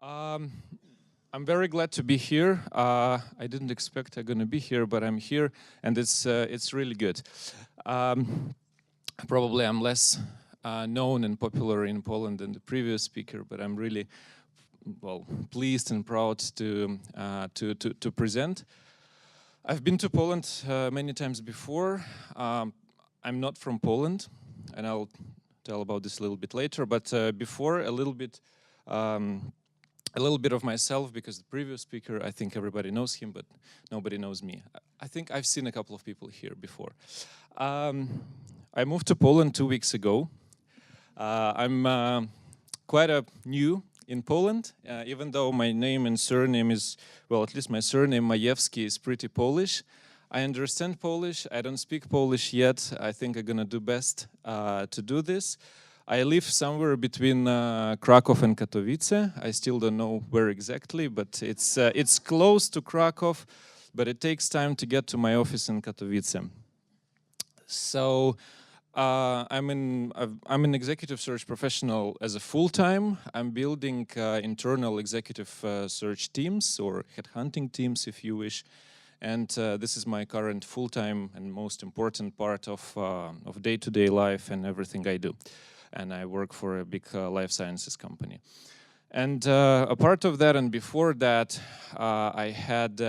Um, I'm very glad to be here. I didn't expect I'm going to be here, but I'm here, and it's really good. Um, Probably I'm less known and popular in Poland than the previous speaker, but I'm really pleased and proud to present. I've been to Poland many times before. I'm not from Poland, and I'll tell about this a little bit later. But before, a little bit of myself, because the previous speaker, I think everybody knows him, but nobody knows me. I think I've seen a couple of people here before. I moved to Poland 2 weeks ago. I'm quite new in Poland, even though my name and surname is, well, at least my surname, Majewski, is pretty Polish. I understand Polish. I don't speak Polish yet. I think I'm gonna do best to do this. I live somewhere between Krakow and Katowice. I still don't know where exactly, but it's close to Krakow, but it takes time to get to my office in Katowice. So I'm an executive search professional as a full-time. I'm building internal executive search teams, or headhunting teams if you wish. And this is my current full-time and most important part of day-to-day life and everything I do. And I work for a big life sciences company. And a part of that, and before that, I had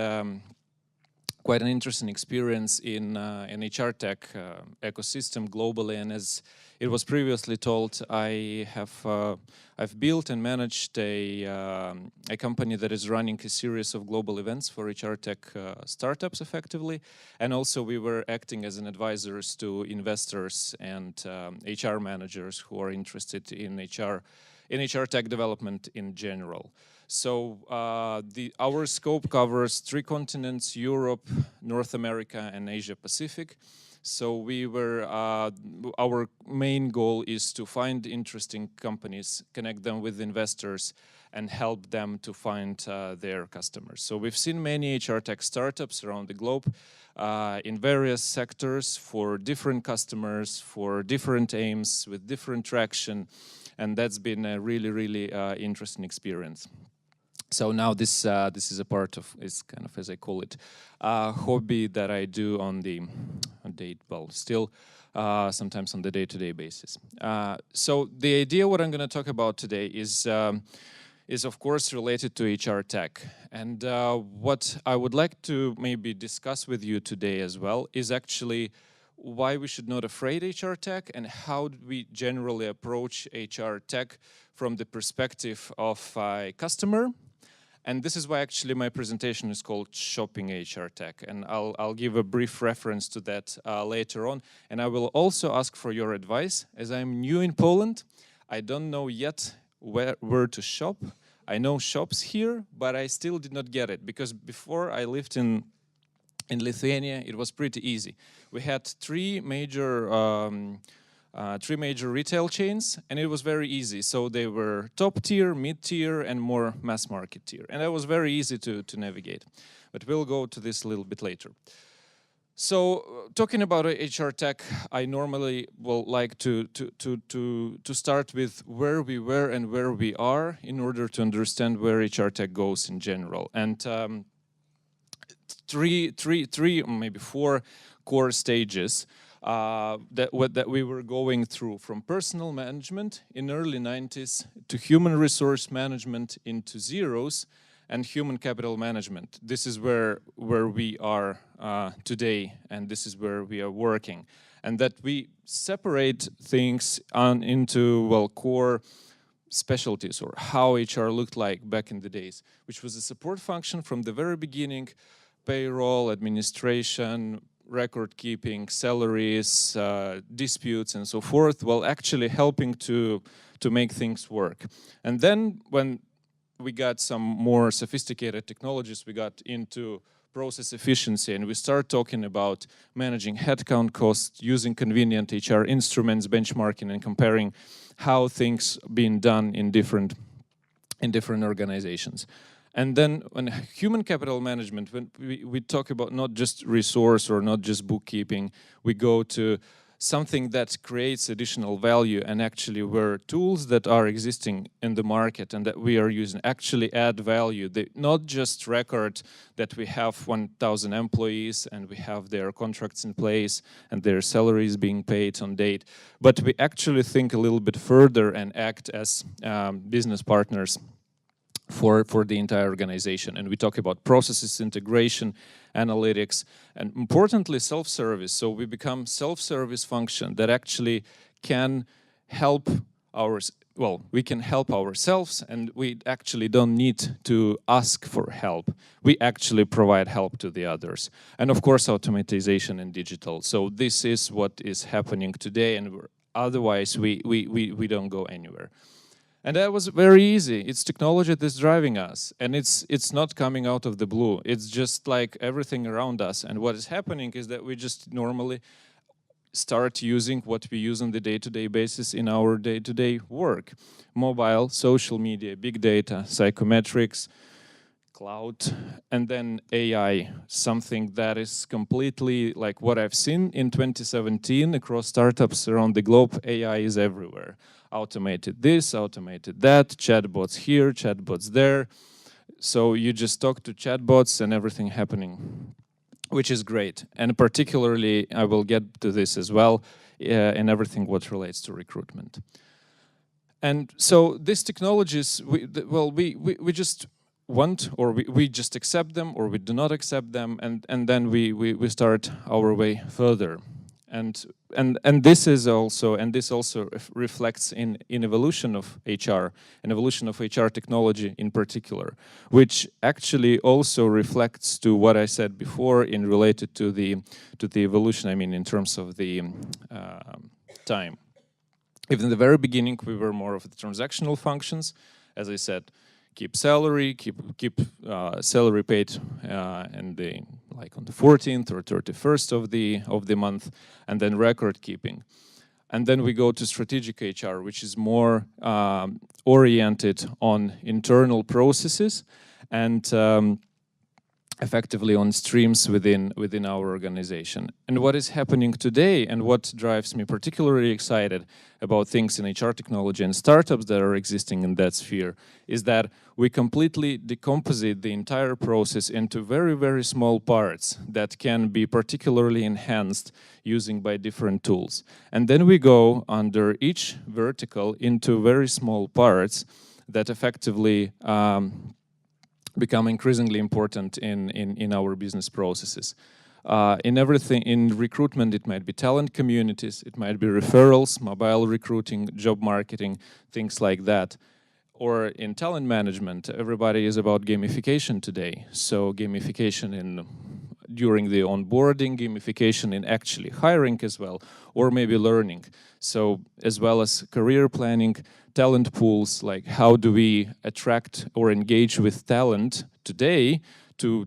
quite an interesting experience in HR tech ecosystem globally. And as it was previously told, I've built and managed a company that is running a series of global events for HR tech startups effectively. And also we were acting as an advisors to investors and HR managers who are interested in HR tech development in general. So our scope covers 3 continents: Europe, North America, and Asia Pacific. So our main goal is to find interesting companies, connect them with investors, and help them to find their customers. So we've seen many HR tech startups around the globe in various sectors for different customers, for different aims, with different traction, and that's been a really interesting experience. So now this is a part of, is kind of, as I call it, hobby that I do sometimes on the day-to-day basis. So the idea what I'm going to talk about today is of course related to HR tech. And what I would like to maybe discuss with you today as well is actually why we should not afraid HR tech and how we generally approach HR tech from the perspective of a customer. And this is why actually my presentation is called Shopping HR Tech, and I'll give a brief reference to that later on. And I will also ask for your advice. As I'm new in Poland, I don't know yet where to shop. I know shops here, but I still did not get it, because before I lived in Lithuania, it was pretty easy. We had three major retail chains, and it was very easy. So they were top tier, mid tier, and more mass market tier. And that was very easy to navigate. But we'll go to this a little bit later. So talking about HR tech, I normally will like to start with where we were and where we are in order to understand where HR tech goes in general. And three, maybe 4 core stages that we were going through, from personal management in early 90s to human resource management into zeros and human capital management. This is where we are today, and this is where we are working. And that we separate things into, well, core specialties, or how HR looked like back in the days, which was a support function from the very beginning: payroll, administration, record keeping, salaries, disputes, and so forth, while actually helping to make things work. And then when we got some more sophisticated technologies, we got into process efficiency, and we start talking about managing headcount costs, using convenient HR instruments, benchmarking, and comparing how things being done in different organizations. And then when human capital management, when we talk about not just resource or not just bookkeeping, we go to something that creates additional value, and actually where tools that are existing in the market and that we are using actually add value. They not just record that we have 1,000 employees and we have their contracts in place and their salaries being paid on date, but we actually think a little bit further and act as business partners for the entire organization. And we talk about processes, integration, analytics, and importantly, self-service. So we become self-service function that actually can help we can help ourselves, and we actually don't need to ask for help. We actually provide help to the others. And of course, automatization and digital. So this is what is happening today, and otherwise we don't go anywhere. And that was very easy. It's technology that's driving us, and it's not coming out of the blue. It's just like everything around us. And what is happening is that we just normally start using what we use on the day-to-day basis in our day-to-day work. Mobile, social media, big data, psychometrics, cloud, and then AI, something that is completely like what I've seen in 2017 across startups around the globe. AI is everywhere. Automated this, automated that, chatbots here, chatbots there. So you just talk to chatbots and everything happening, which is great. And particularly, I will get to this as well, in everything what relates to recruitment. And so these technologies, we just want, or we just accept them, or we do not accept them, and then we start our way further. And this also reflects in evolution of HR, an evolution of HR technology in particular, which actually also reflects to what I said before in related to the evolution. I mean, in terms of the time. If in the very beginning we were more of the transactional functions, as I said, keep salary, keep salary paid and like on the 14th or 31st of the month, and then record keeping. And then we go to strategic HR, which is more oriented on internal processes and effectively on streams within our organization. And what is happening today, and what drives me particularly excited about things in HR technology and startups that are existing in that sphere, is that we completely decomposite the entire process into very, very small parts that can be particularly enhanced using by different tools. And then we go under each vertical into very small parts that effectively become increasingly important in our business processes. In everything, in recruitment, it might be talent communities, it might be referrals, mobile recruiting, job marketing, things like that. Or in talent management, everybody is about gamification today. So gamification during the onboarding, gamification in actually hiring as well, or maybe learning. So as well as career planning, talent pools, like how do we attract or engage with talent today to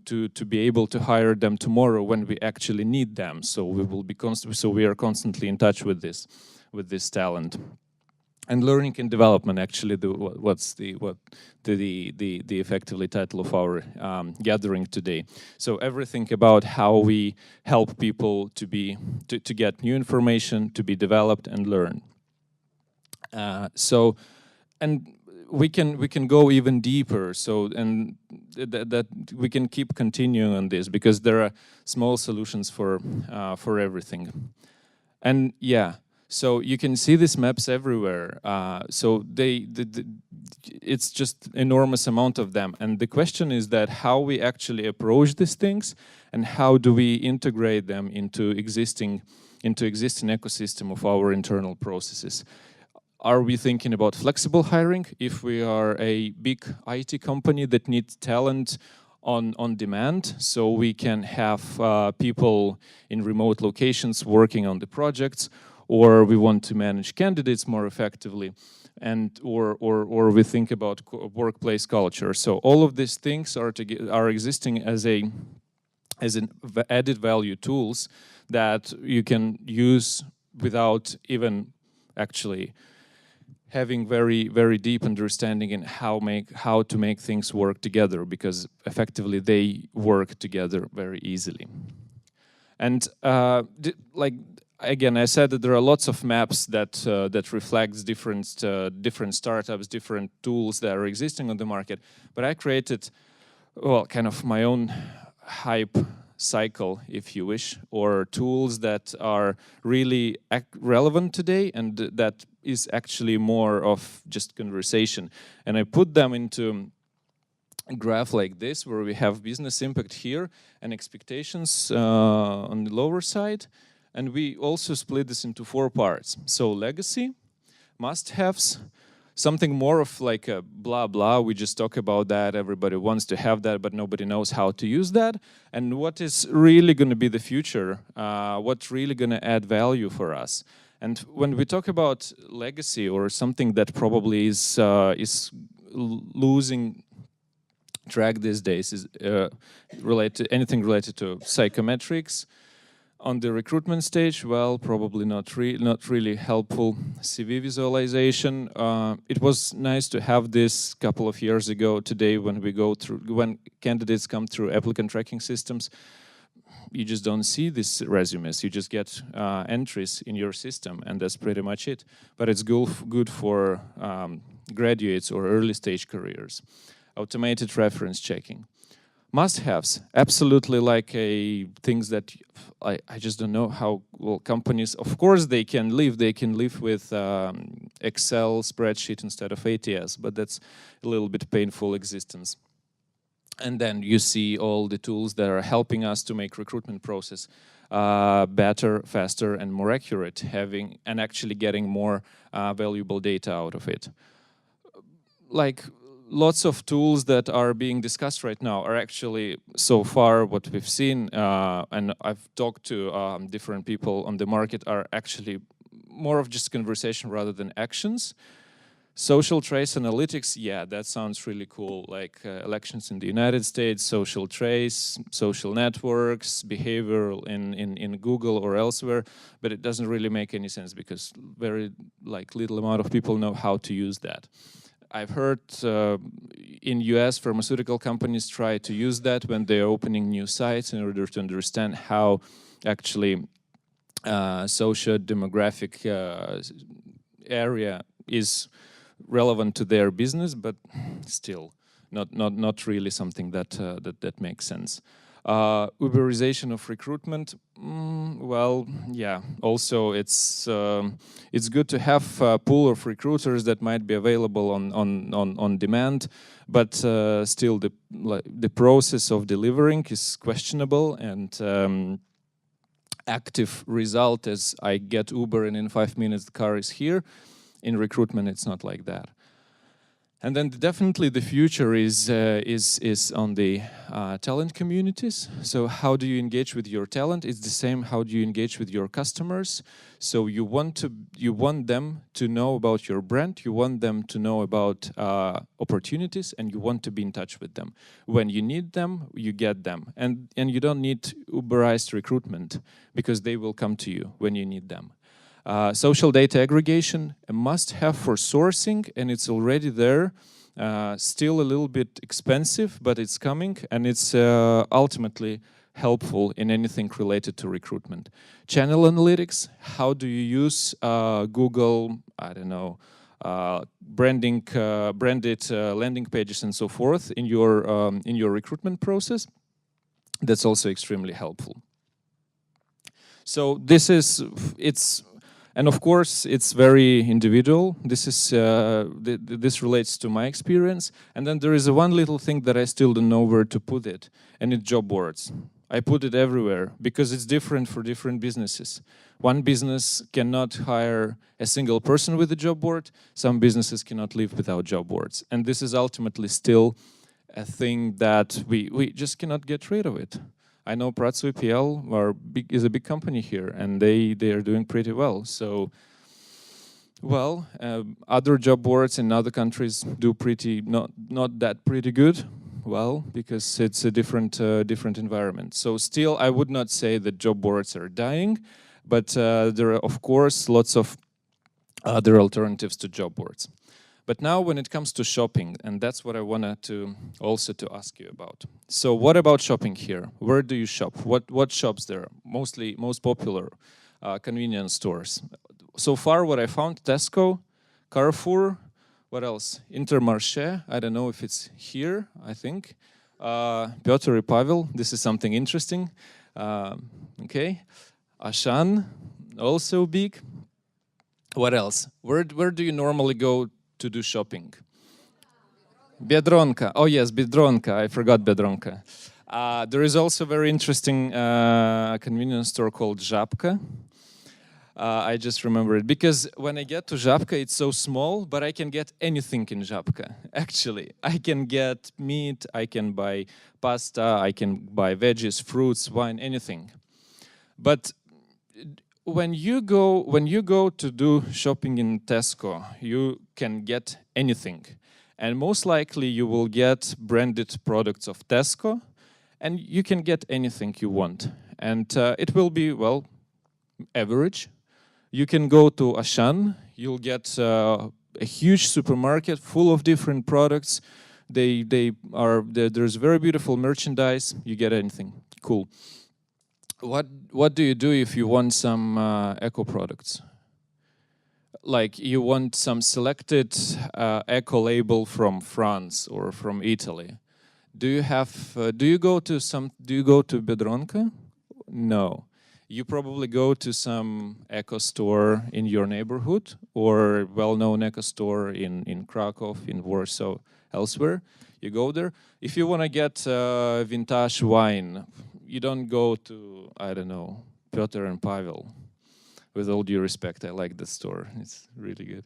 be able to hire them tomorrow when we actually need them. So we are constantly in touch with this talent. And learning and development, actually, what's the effectively title of our gathering today. So everything about how we help people to get new information, to be developed and learn. And we can go even deeper. So that we can keep continuing on this, because there are small solutions for everything. And yeah. So you can see these maps everywhere. So it's just enormous amount of them. And the question is that how we actually approach these things, and how do we integrate them into existing ecosystem of our internal processes. Are we thinking about flexible hiring? If we are a big IT company that needs talent on demand, so we can have people in remote locations working on the projects, or we want to manage candidates more effectively, and or we think about workplace culture. So all of these things are existing as an added value tools that you can use without even actually having very, very deep understanding in how to make things work together, because effectively they work together very easily. And again, I said that there are lots of maps that that reflects different startups, different tools that are existing on the market. But I created, well, kind of my own hype cycle, if you wish, or tools that are really relevant today and that is actually more of just conversation. And I put them into a graph like this, where we have business impact here and expectations on the lower side. And we also split this into 4 parts. So legacy, must-haves, something more of like a blah blah, we just talk about that, everybody wants to have that, but nobody knows how to use that. And what is really going to be the future, what's really going to add value for us. And when we talk about legacy or something that probably is losing track these days, is anything related to psychometrics. On the recruitment stage, well, probably not really helpful. CV visualization. It was nice to have this a couple of years ago. Today, when candidates come through applicant tracking systems, you just don't see these resumes. You just get entries in your system, and that's pretty much it. But it's good for graduates or early stage careers. Automated reference checking. Must-haves, absolutely, like things that I just don't know how well companies, of course they can live with Excel spreadsheet instead of ATS, but that's a little bit painful existence. And then you see all the tools that are helping us to make recruitment process better, faster, and more accurate, and actually getting more valuable data out of it. Like, lots of tools that are being discussed right now are actually, so far, what we've seen, and I've talked to different people on the market, are actually more of just conversation rather than actions. Social trace analytics, yeah, that sounds really cool, like elections in the United States, social trace, social networks, behavioral in Google or elsewhere, but it doesn't really make any sense because very little amount of people know how to use that. I've heard in US pharmaceutical companies try to use that when they're opening new sites in order to understand how actually socio-demographic area is relevant to their business, but still not really something that makes sense. Uberization of recruitment, well, yeah, also it's good to have a pool of recruiters that might be available on demand, but still the process of delivering is questionable, and active result is I get Uber and in 5 minutes the car is here. In recruitment, it's not like that. And then definitely the future is on the talent communities. So how do you engage with your talent? It's the same. How do you engage with your customers? So you want them to know about your brand. You want them to know about opportunities, and you want to be in touch with them. When you need them, you get them, and you don't need Uberized recruitment because they will come to you when you need them. Social data aggregation, a must-have for sourcing, and it's already there. Still a little bit expensive, but it's coming, and it's ultimately helpful in anything related to recruitment. Channel analytics, how do you use Google, I don't know, branded landing pages and so forth in your recruitment process? That's also extremely helpful. So and of course, it's very individual. This relates to my experience. And then there is one little thing that I still don't know where to put it, and it's job boards. I put it everywhere because it's different for different businesses. One business cannot hire a single person with a job board. Some businesses cannot live without job boards. And this is ultimately still a thing that we just cannot get rid of it. I know Pratsu PL is a big company here, and they are doing pretty well. So, well, other job boards in other countries do not that pretty good. Well, because it's a different environment. So still, I would not say that job boards are dying, but there are of course lots of other alternatives to job boards. But now when it comes to shopping, and that's what I wanted to also ask you about. So what about shopping here? Where do you shop? What shops there are most popular? convenience stores. So far, what I found: Tesco, Carrefour, what else? Intermarché. I don't know if it's here. I think Piotr and Pavel. This is something interesting. Okay, Ashan, also big. What else? Where do you normally go to do shopping? Biedronka. Oh yes, Biedronka. I forgot Biedronka. There is also a very interesting convenience store called Żabka. I just remember it because when I get to Żabka, it's so small, but I can get anything in Żabka. Actually, I can get meat, I can buy pasta, I can buy veggies, fruits, wine, anything. But when you go to do shopping in Tesco, you can get anything, and most likely you will get branded products of Tesco, and you can get anything you want, and it will be, well, average. You can go to Ashan, you'll get a huge supermarket full of different products. There's very beautiful merchandise. You get anything. Cool. What do you do if you want some eco products? Like you want some selected eco label from France or from Italy. Do you go to Biedronka? No. You probably go to some eco store in your neighborhood or well-known eco store in Krakow, in Warsaw, elsewhere. You go there. If you want to get vintage wine, you don't go to, I don't know, Piotr and Pavel. With all due respect, I like the store. It's really good.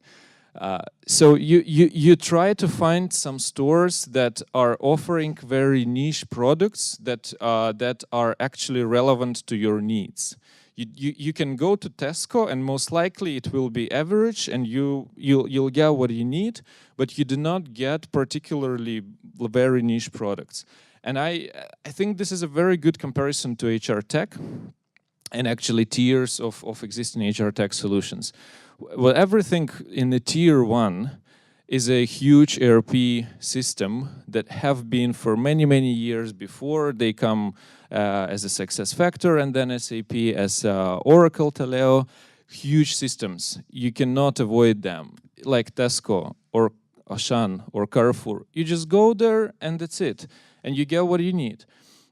So you try to find some stores that are offering very niche products that are actually relevant to your needs. You can go to Tesco and most likely it will be average and you'll get what you need, but you do not get particularly very niche products. And I think this is a very good comparison to HR tech and actually tiers of existing HR tech solutions. Well, everything in the tier 1 is a huge ERP system that have been for many, many years before. They come as a SuccessFactors and then SAP as Oracle, Taleo, huge systems. You cannot avoid them, like Tesco or Auchan or Carrefour. You just go there and that's it. And you get what you need.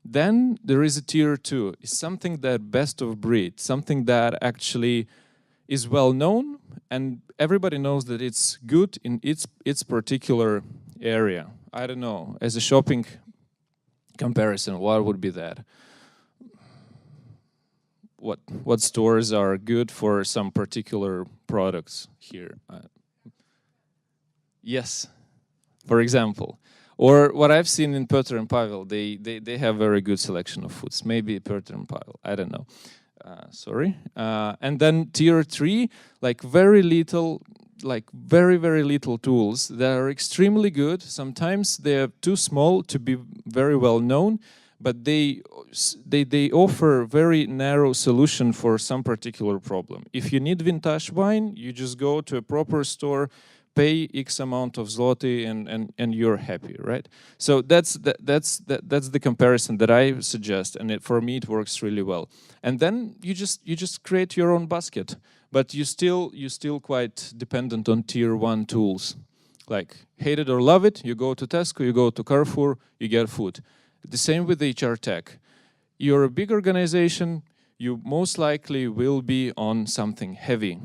Then there is a tier 2. It's something that best of breed, something that actually is well known and everybody knows that it's good in its particular area. I don't know, as a shopping comparison, what would be that? What stores are good for some particular products here? Yes, for example. Or what I've seen in Piotr and Pavel, they have very good selection of foods. Maybe Piotr and Pavel, I don't know. Sorry. And then tier 3, like very little, like very, very little tools that are extremely good. Sometimes they're too small to be very well known, but they offer very narrow solution for some particular problem. If you need vintage wine, you just go to a proper store, pay X amount of zloty and you're happy, right? So that's the comparison that I suggest, and for me it works really well. And then you just create your own basket, but you still quite dependent on tier 1 tools. Like hate it or love it, you go to Tesco, you go to Carrefour, you get food. The same with HR tech. You're a big organization, you most likely will be on something heavy.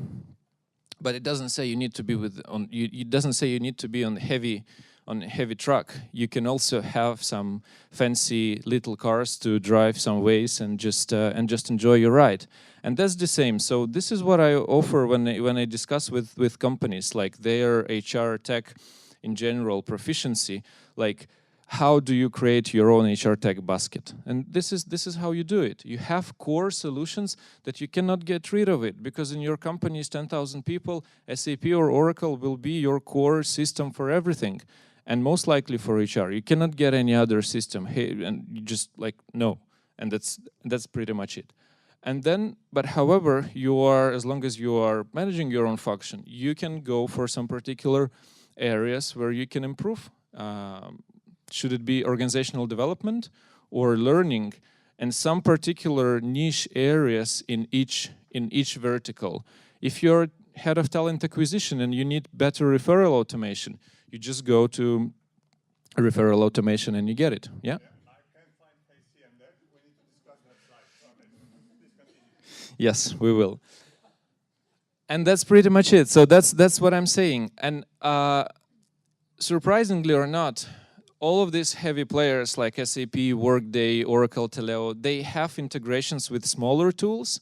But it doesn't say you need to be it doesn't say you need to be on a heavy truck. You can also have some fancy little cars to drive some ways and just enjoy your ride. And that's the same. So this is what I offer when I discuss with companies, like their HR tech in general proficiency, like how do you create your own HR tech basket? And this is how you do it. You have core solutions that you cannot get rid of it, because in your company is 10,000 people, SAP or Oracle will be your core system for everything. And most likely for HR. You cannot get any other system. Hey, and you just like, no. And that's pretty much it. And then, but however, as long as you are managing your own function, you can go for some particular areas where you can improve. Should it be organizational development or learning? and some particular niche areas in each vertical. If you're head of talent acquisition and you need better referral automation, you just go to referral automation and you get it. Yeah? I can't find KC and that. We need to discuss that slide. Okay. Please continue. Yes, we will. And that's pretty much it. So that's what I'm saying. And surprisingly or not, all of these heavy players like SAP, Workday, Oracle, Taleo, they have integrations with smaller tools.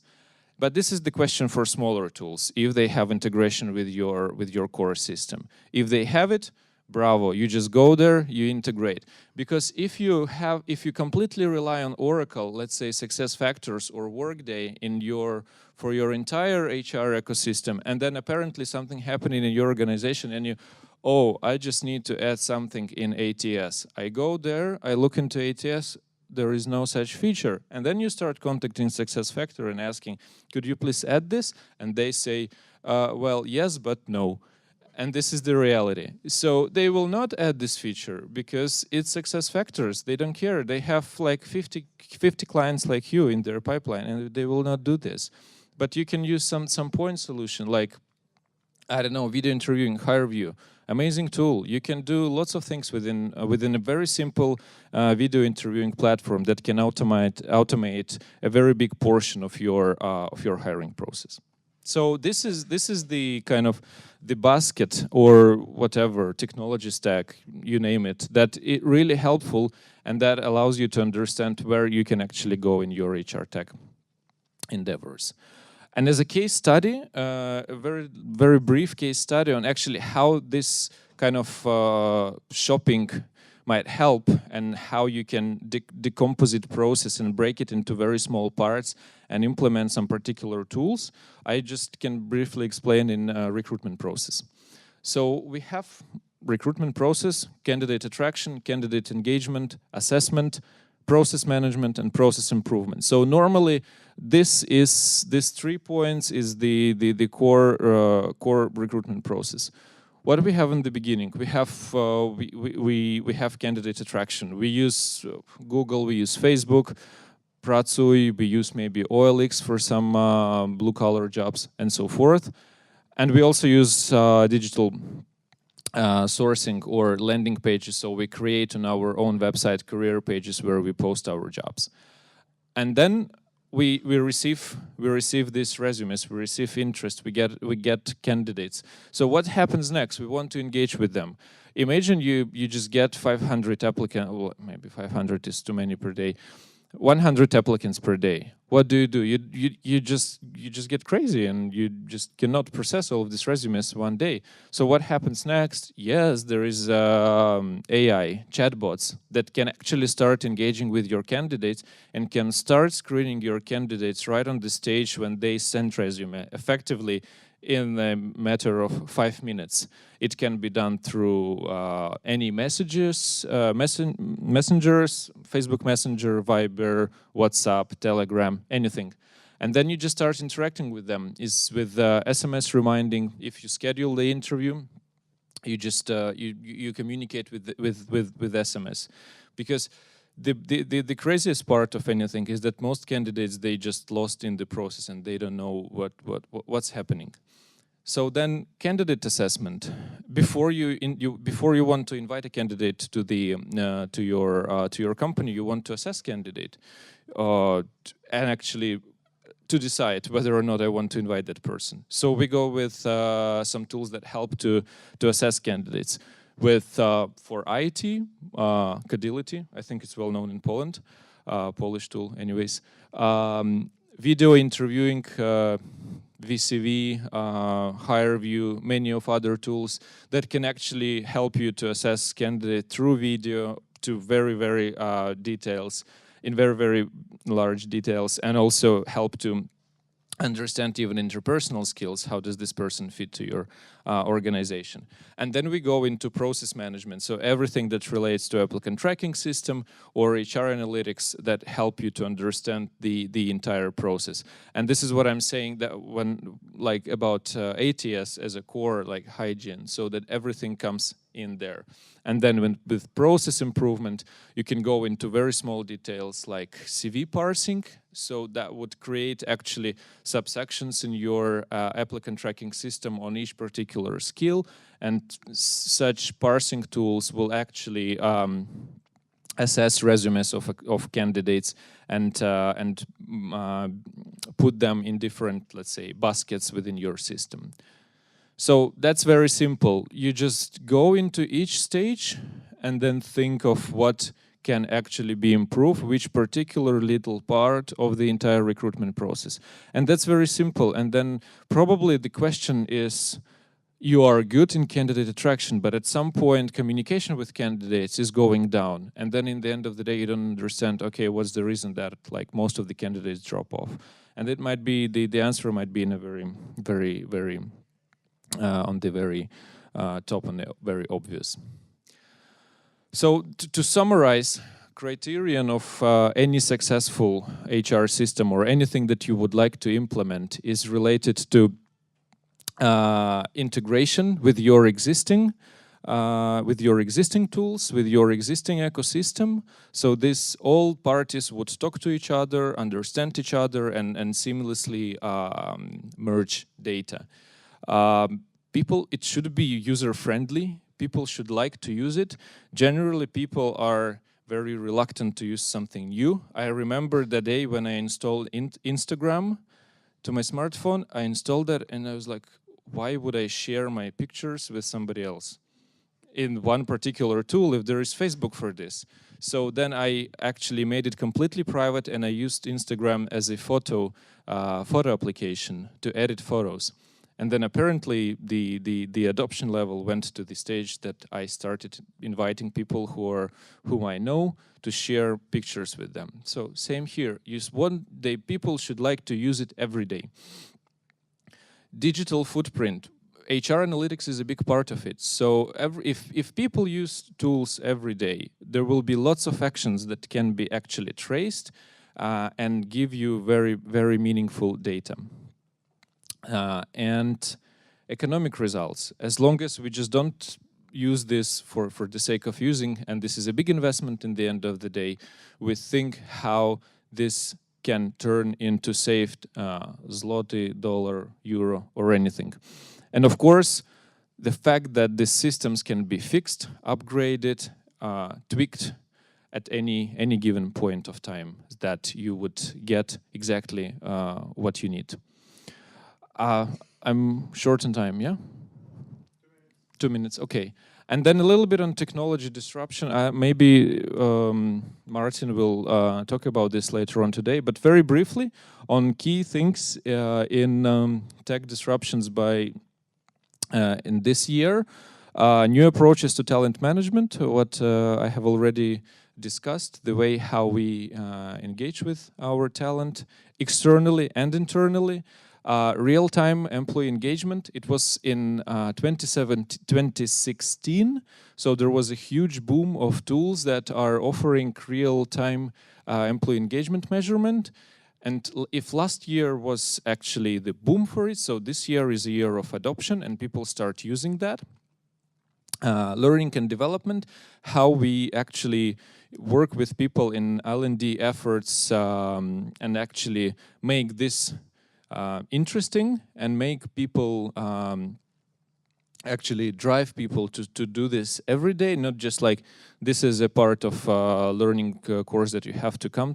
But this is the question for smaller tools, if they have integration with your core system. If they have it, bravo, you just go there, you integrate. Because if you completely rely on Oracle, let's say SuccessFactors or Workday for your entire HR ecosystem, and then apparently something happening in your organization and I just need to add something in ATS. I go there, I look into ATS, there is no such feature. And then you start contacting SuccessFactors and asking, could you please add this? And they say, well, yes, but no. And this is the reality. So they will not add this feature because it's SuccessFactors. They don't care. They have like 50 clients like you in their pipeline, and they will not do this. But you can use some point solution like, I don't know, video interviewing, HireVue. Amazing tool. You can do lots of things within a very simple video interviewing platform that can automate a very big portion of your hiring process. So this is the kind of the basket or whatever technology stack, you name it, that it really helpful and that allows you to understand where you can actually go in your HR tech endeavors. And as a case study, a very brief case study on actually how this kind of shopping might help and how you can decompose it process and break it into very small parts and implement some particular tools. I just can briefly explain in recruitment process. So we have recruitment process, candidate attraction, candidate engagement, assessment, process management, and process improvement. So normally these 3 points is the core recruitment process. What do we have in the beginning? We have we have candidate attraction. We use Google, we use Facebook, Pratsui, we use maybe OLX for some blue-collar jobs and so forth. And we also use digital sourcing or landing pages. So we create on our own website career pages where we post our jobs. And then we receive these resumes, we receive interest, we get candidates. So what happens next? We want to engage with them. Imagine you just get 500 applicants, well, maybe 500 is too many per day. 100 applicants per day. What do? You just get crazy and you just cannot process all of these resumes one day. So what happens next? Yes, there is AI, chatbots that can actually start engaging with your candidates and can start screening your candidates right on the stage when they send resume, effectively in a matter of 5 minutes. It can be done through any messages, messengers, Facebook Messenger, Viber, WhatsApp, Telegram, anything. And then you just start interacting with them. Is with SMS reminding. If you schedule the interview, you just you communicate with SMS, because the craziest part of anything is that most candidates, they just lost in the process and they don't know what's happening. So then, candidate assessment. Before you want to invite a candidate to to your company, you want to assess candidate and actually to decide whether or not I want to invite that person. So we go with some tools that help to assess candidates. With for IT, Codility, I think it's well known in Poland, Polish tool, anyways. Video interviewing. VCV, HireVue, many of other tools that can actually help you to assess candidate through video to very details, in very large details, and also help to understand even interpersonal skills. How does this person fit to your organization? And then we go into process management. So everything that relates to applicant tracking system or HR analytics that help you to understand the entire process. And this is what I'm saying, that when like about ATS as a core like hygiene, so that everything comes in there. And then with process improvement, you can go into very small details like CV parsing. So that would create actually subsections in your applicant tracking system on each particular skill. And such parsing tools will actually assess resumes of candidates and put them in different, let's say, baskets within your system. So that's very simple. You just go into each stage and then think of what can actually be improved, which particular little part of the entire recruitment process. And that's very simple. And then probably the question is, you are good in candidate attraction, but at some point communication with candidates is going down. And then in the end of the day, you don't understand, okay, what's the reason that like most of the candidates drop off? And it might be, the answer might be in a very on the very top and very obvious. So to summarize, criterion of any successful HR system or anything that you would like to implement is related to integration with your existing tools, with your existing ecosystem. So this all parties would talk to each other, understand each other, and seamlessly merge data. People, it should be user-friendly. People should like to use it. Generally, people are very reluctant to use something new. I remember the day when I installed Instagram to my smartphone. I installed that and I was like, why would I share my pictures with somebody else in one particular tool if there is Facebook for this? So then I actually made it completely private and I used Instagram as a photo application to edit photos. And then apparently the adoption level went to the stage that I started inviting people whom I know to share pictures with them. So same here. One day people should like to use it every day. Digital footprint. HR analytics is a big part of it. So if people use tools every day, there will be lots of actions that can be actually traced and give you very meaningful data. And economic results. As long as we just don't use this for the sake of using, and this is a big investment in the end of the day, we think how this can turn into saved zloty, dollar, euro, or anything. And of course, the fact that the systems can be fixed, upgraded, tweaked at any given point of time, that you would get exactly what you need. I'm short on time, yeah? 2 minutes, okay. And then a little bit on technology disruption. Maybe Martin will talk about this later on today, but very briefly on key things in tech disruptions in this year. New approaches to talent management, what I have already discussed, the way how we engage with our talent externally and internally. Real-time employee engagement, it was in 2016, so there was a huge boom of tools that are offering real-time employee engagement measurement. And if last year was actually the boom for it, so this year is a year of adoption and people start using that. Learning and development, how we actually work with people in L&D efforts and actually make this interesting and make people actually drive people to do this every day, not just like this is a part of learning course that you have to go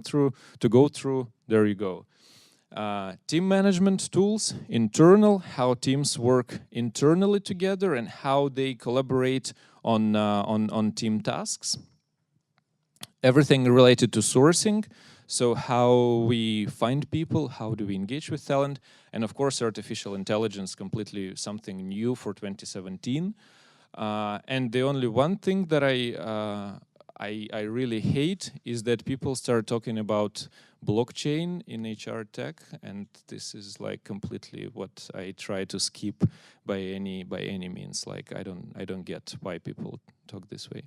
through, there you go. Team management tools, internal, how teams work internally together and how they collaborate on team tasks. Everything related to sourcing, so how we find people, how do we engage with talent, and of course artificial intelligence, completely something new for 2017. And the only one thing that I really hate is that people start talking about blockchain in HR tech, and this is like completely what I try to skip by any means. Like I don't get why people talk this way,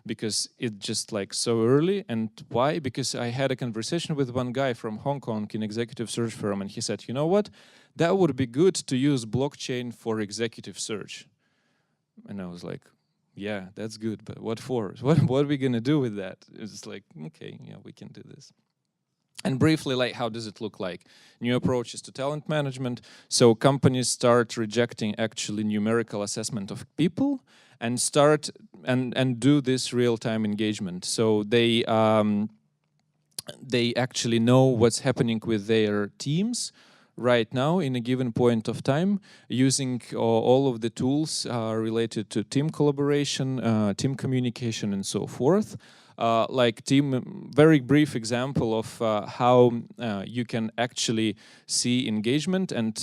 because it's just like so early. And why? Because I had a conversation with one guy from Hong Kong in executive search firm, and he said, you know what, that would be good to use blockchain for executive search. And I was like, Yeah, that's good, but what for? What are we gonna do with that? It's like, okay, yeah, we can do this. And briefly, like, how does it look like? New approaches to talent management. So companies start rejecting actually numerical assessment of people and start and do this real-time engagement. So they actually know what's happening with their teams right now in a given point of time, using all of the tools related to team collaboration, team communication, and so forth. Like very brief example of how you can actually see engagement and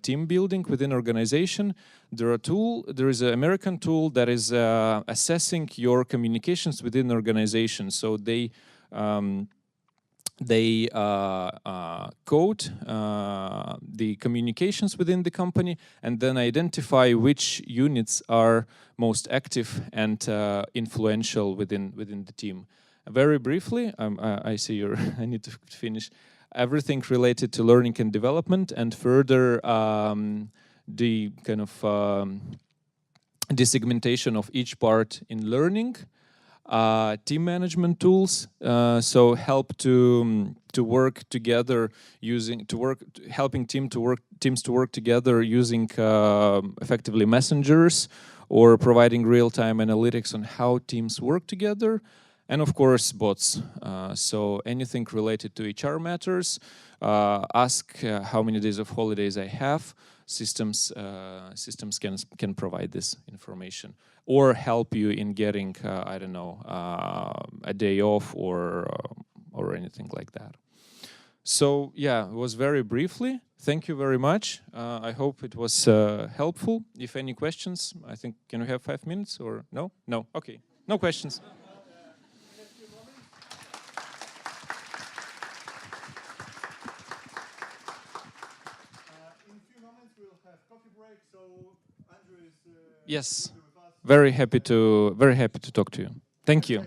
team building within organization. There is an American tool that is assessing your communications within organization. So they code the communications within the company and then identify which units are most active and influential within the team. Very briefly, I see you're I need to finish. Everything related to learning and development, and further the kind of the segmentation of each part in learning. Team management tools, so help to work together helping teams to work together using effectively messengers, or providing real-time analytics on how teams work together, and of course bots. So anything related to HR matters. Ask how many days of holidays I have. Systems can provide this information, or help you in getting I don't know, a day off or anything like that. So yeah, it was very briefly. Thank you very much. I hope it was helpful. If any questions, I think, can we have 5 minutes or no? No, okay, no questions. In a few moments, we'll have coffee break. So Andrew is Yes, with us. very happy to talk to you. Thank you.